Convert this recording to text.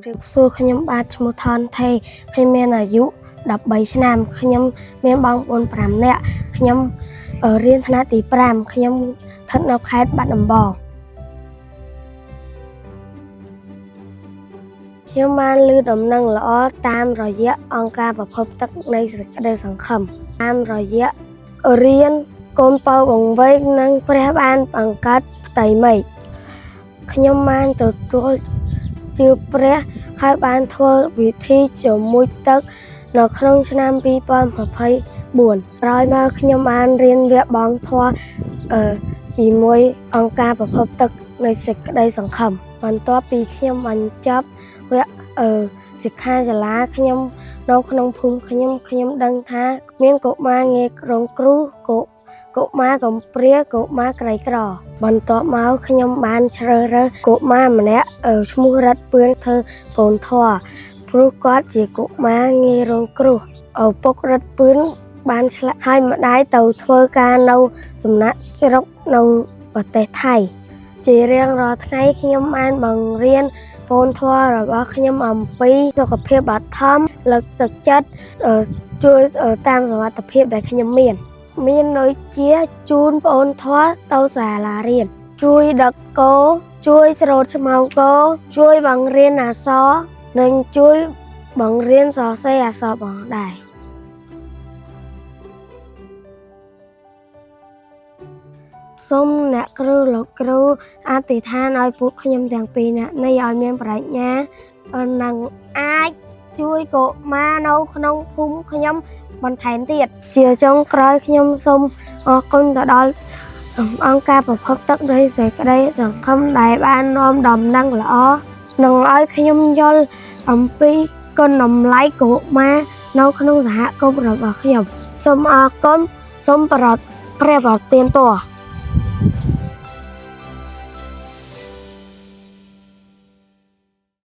រៀបសួរខ្ញុំបាទឈ្មោះថនថេខ្ញុំមានអាយុ13ឆ្នាំខ្ញុំមានបងប្អូន5នាក់ខ្ញុំរៀនថ្នាក់ទី5ខ្ញុំស្ថិតនៅខេត្តបាត់ដំបងខ្ញុំបានឮដំណឹងល្អតាមរយៈអង្គការប្រភពទឹកនៃសេចក្តីសង្ឃឹមតាមរយៈរៀនកូនពៅបង្វេកនិងព្រះបានបង្កើតផ្ទៃមេឃខ្ញុំបានទទួលជឿព្រះហើយបានធ្វើវិធីជាមួយទឹកនៅក្នុងឆ្នាំ2024ក្រោយមកខ្ញុំបានរៀនវគ្គបងធម៌ជាមួយអង្គការប្រភពទឹកនៃសេចក្តីសង្ឃឹមបន្ទាប់ពីខ្ញុំបញ្ចប់វគ្គសិក្ខាសាលាខ្ញុំនៅក្នុងភូមិខ្ញុំដឹងថាមានកុមារងាយរងគ្រោះកុមារកំព្រាកុមារក្រីក្របន្ទាប់មកខ្ញុំបានជ្រើសរើសកុមារម្នាក់ឈ្មោះរ៉ាត់ពឿនធ្វើកូនធွာព្រោះគាត់ជាកុមារងាយរងគ្រោះឪពុករ៉ាត់ពឿនបានឆ្លាក់ឲ្យម្ដាយទៅធ្វើការនៅសំណាក់ស្រុកនៅប្រទេសថៃជារៀងរាល់ថ្ងៃខ្ញុំបានបង្រៀនកូនធွာរបស់ខ្ញុំអំពីសុខភាពបឋមលើកទឹកចិត្តជួយតាមសមត្ថភាពដែលខ្ញុំមានដូចជាជូនប្អូនធွာទៅសាលារៀនជួយដឹកគោជួយស្រោតឆ្មៅគោជួយបង្រៀនអក្សរនិងជួយបង្រៀនសរសេរអក្សរផងដែរសូមអ្នកគ្រូលោកគ្រូអធិដ្ឋានឲ្យពួកខ្ញុំទាំងពីរនាក់នេះឲ្យមានប្រាជ្ញានិងអាចជួយកុមារនៅក្នុងភូមិខ្ញុំបន្ថែមទៀតជាចុងក្រោយខ្ញុំសូមអរគុណទៅដល់អង្គការប្រភពទឹកនៃសេចក្តីសង្ឃឹមដែលបាននាំដំណឹងល្អនិងឲ្យខ្ញុំយល់អំពីគុណតម្លៃកុមារនៅក្នុងសហគមន៍របស់ខ្ញុំសូមអរគុណសូមព្រះប្រទានពរ